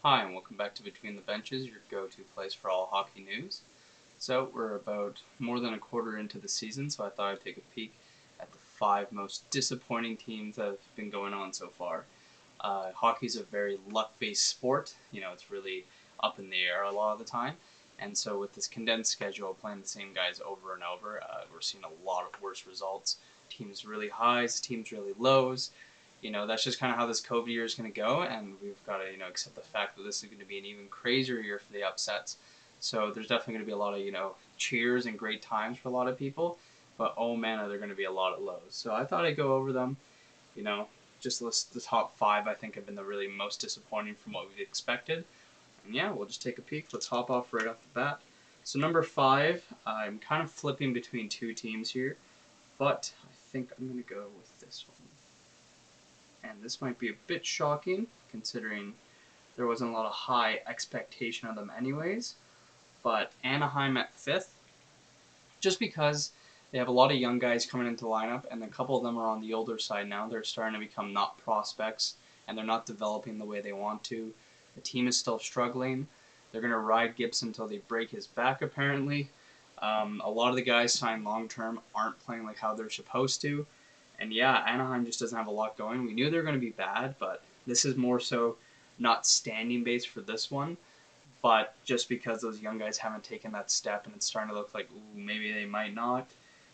Hi, and welcome back to Between the Benches, your go-to place for all hockey news. So, we're about more than a quarter into the season, so I thought I'd take a peek at the five most disappointing teams that have been going on so far. Hockey's a very luck-based sport. It's really up in the air a lot of the time. And so, with this condensed schedule, playing the same guys over and over, we're seeing a lot of worse results. Teams really highs, teams really lows. That's just kind of how this COVID year is going to go, and we've got to, accept the fact that this is going to be an even crazier year for the upsets. So there's definitely going to be a lot of, cheers and great times for a lot of people, but oh man, are there going to be a lot of lows. So I thought I'd go over them, you know, just list the top five I think have been the really most disappointing from what we've expected. And yeah, we'll just take a peek. Let's hop off right off the bat. So number five, I'm kind of flipping between two teams here, but I think I'm going to go with this one. And this might be a bit shocking, considering there wasn't a lot of high expectation of them anyways. But Anaheim at fifth, just because they have a lot of young guys coming into the lineup, and a couple of them are on the older side now. They're starting to become not prospects, and they're not developing the way they want to. The team is still struggling. They're going to ride Gibson until they break his back, apparently. A lot of the guys signed long term aren't playing like how they're supposed to. And yeah, Anaheim just doesn't have a lot going. We knew they were going to be bad, but this is more so not standing base for this one, but just because those young guys haven't taken that step and it's starting to look like, ooh, maybe they might not.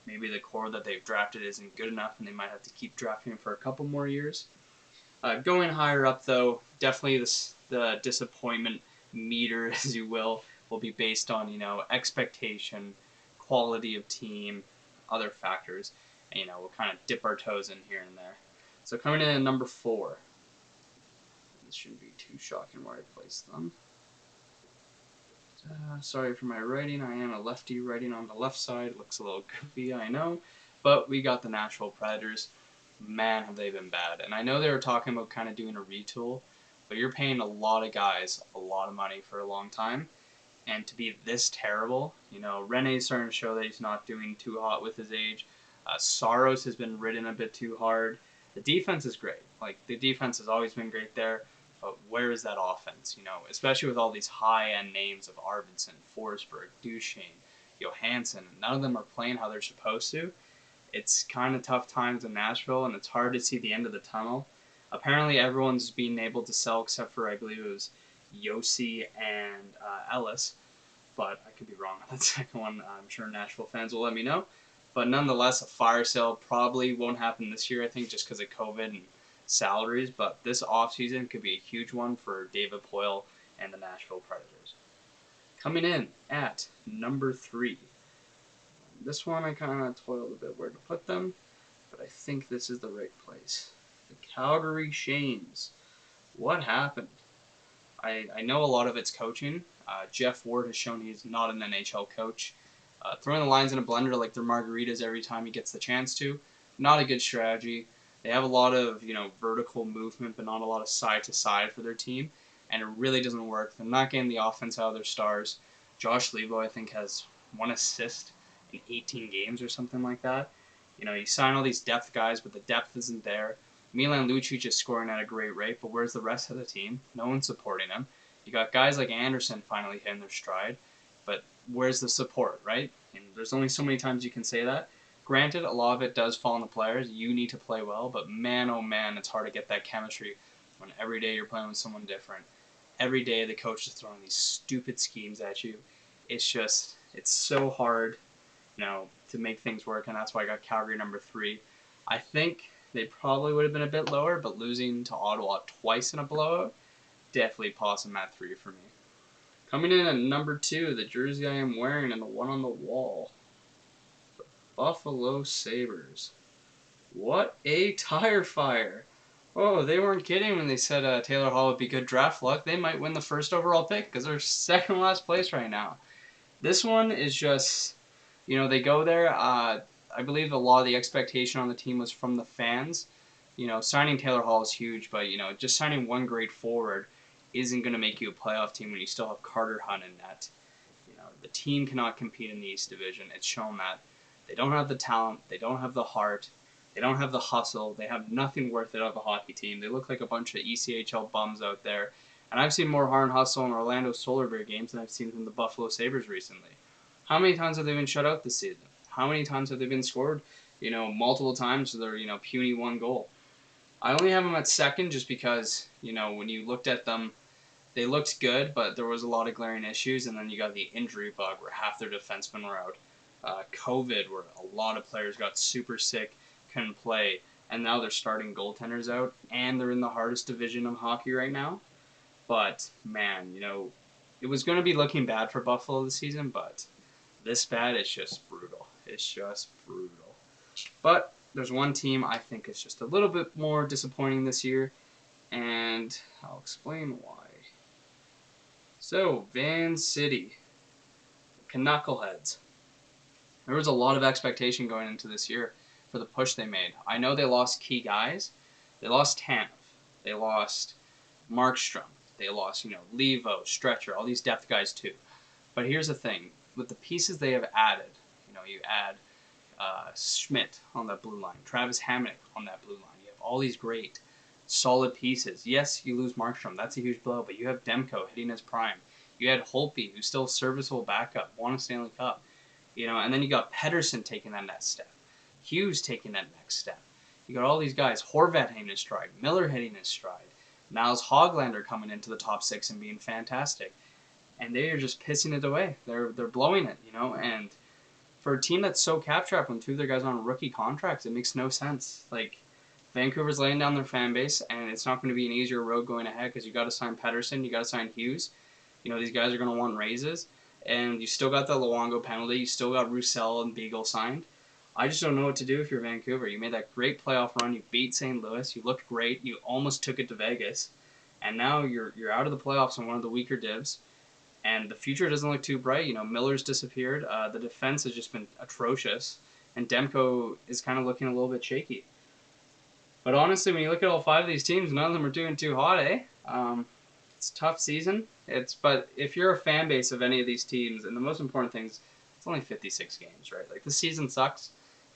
Maybe the core that they've drafted isn't good enough and they might have to keep drafting for a couple more years. Going higher up, though, definitely the disappointment meter, as you will be based on, expectation, quality of team, other factors. And, we'll kind of dip our toes in here and there. So coming in at number four. This shouldn't be too shocking where I place them. Sorry for my writing. I am a lefty writing on the left side. It looks a little goofy, I know. But we got the Nashville Predators. Man, have they been bad. And I know they were talking about kind of doing a retool, but you're paying a lot of guys a lot of money for a long time. And to be this terrible, Rene's starting to show that he's not doing too hot with his age. Saros has been ridden a bit too hard. The defense is great. Like, the defense has always been great there. But where is that offense? Especially with all these high-end names of Arvidsson, Forsberg, Duchesne, Johansson. None of them are playing how they're supposed to. It's kind of tough times in Nashville, and it's hard to see the end of the tunnel. Apparently, everyone's being able to sell except for, I believe it was Yossi and Ellis. But I could be wrong on that second one. I'm sure Nashville fans will let me know. But nonetheless, a fire sale probably won't happen this year, I think, just because of COVID and salaries. But this offseason could be a huge one for David Poile and the Nashville Predators. Coming in at number three. This one I kind of toiled a bit where to put them, but I think this is the right place. The Calgary Shames. What happened? I know a lot of it's coaching. Jeff Ward has shown he's not an NHL coach. Throwing the lines in a blender like they're margaritas every time he gets the chance to, not a good strategy. They have a lot of vertical movement, but not a lot of side to side for their team, and it really doesn't work. They're not getting the offense out of their stars. Josh Leivo, I think, has one assist in 18 games or something like that. You sign all these depth guys, but the depth isn't there. Milan Lucic is scoring at a great rate, but where's the rest of the team? No one's supporting him. You got guys like Anderson finally hitting their stride, but where's the support, right? And there's only so many times you can say that. Granted, a lot of it does fall on the players. You need to play well, but man, oh man, it's hard to get that chemistry when every day you're playing with someone different. Every day the coach is throwing these stupid schemes at you. It's so hard, to make things work, and that's why I got Calgary number three. I think they probably would have been a bit lower, but losing to Ottawa twice in a blowout, definitely toss them at three for me. Coming in at number two, the jersey I am wearing and the one on the wall. The Buffalo Sabres. What a tire fire. Oh, they weren't kidding when they said Taylor Hall would be good draft luck. They might win the first overall pick because they're second last place right now. This one is just, they go there. I believe a lot of the expectation on the team was from the fans. Signing Taylor Hall is huge, but, just signing one great forward isn't going to make you a playoff team when you still have Carter Hunt in net. The team cannot compete in the East Division. It's shown that they don't have the talent, they don't have the heart, they don't have the hustle, they have nothing worth it of a hockey team. They look like a bunch of ECHL bums out there, And I've seen more heart and hustle in Orlando Solar Bear games than I've seen from the Buffalo Sabres recently. How many times have they been shut out this season? How many times have they been scored, multiple times to their, puny one goal? I only have them at second just because, when you looked at them, they looked good, but there was a lot of glaring issues, and then you got the injury bug where half their defensemen were out. COVID, where a lot of players got super sick, couldn't play, and now they're starting goaltenders out, and they're in the hardest division of hockey right now. But, man, it was going to be looking bad for Buffalo this season, but this bad, it's just brutal. It's just brutal. But there's one team I think is just a little bit more disappointing this year, and I'll explain why. So, Van City, Knuckleheads. There was a lot of expectation going into this year for the push they made. I know they lost key guys. They lost Tanev. They lost Markstrom. They lost, Levo, Stretcher, all these depth guys too. But here's the thing. With the pieces they have added, you add Schmidt on that blue line, Travis Hamonic on that blue line. You have all these great, solid pieces. Yes, you lose Markstrom. That's a huge blow. But you have Demko hitting his prime. You had Holtby, who's still a serviceable backup, won a Stanley Cup. And then you got Pedersen taking that next step. Hughes taking that next step. You got all these guys. Horvat hitting his stride. Miller hitting his stride. Now's Hoglander coming into the top 6 and being fantastic. And they are just pissing it away. They're blowing it, and for a team that's so cap-trapped when two of their guys are on rookie contracts, it makes no sense. Like, Vancouver's laying down their fan base, and it's not going to be an easier road going ahead because you got to sign Pedersen, you got to sign Hughes. These guys are going to want raises, and you still got the Luongo penalty, you still got Roussel and Beagle signed. I just don't know what to do if you're Vancouver. You made that great playoff run, you beat St. Louis, you looked great, you almost took it to Vegas, and now you're out of the playoffs on one of the weaker divs. And the future doesn't look too bright. Miller's disappeared. The defense has just been atrocious. And Demko is kind of looking a little bit shaky. But honestly, when you look at all 5 of these teams, none of them are doing too hot, eh? It's a tough season. But if you're a fan base of any of these teams, and the most important thing is it's only 56 games, right? Like, the season sucks.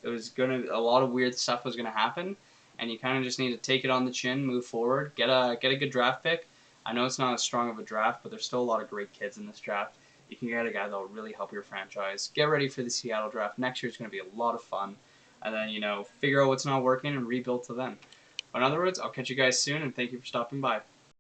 A lot of weird stuff was gonna happen, and you kind of just need to take it on the chin, move forward, get a good draft pick. I know it's not as strong of a draft, but there's still a lot of great kids in this draft. You can get a guy that will really help your franchise. Get ready for the Seattle draft. Next year is going to be a lot of fun. And then, figure out what's not working and rebuild to then. But in other words, I'll catch you guys soon, and thank you for stopping by.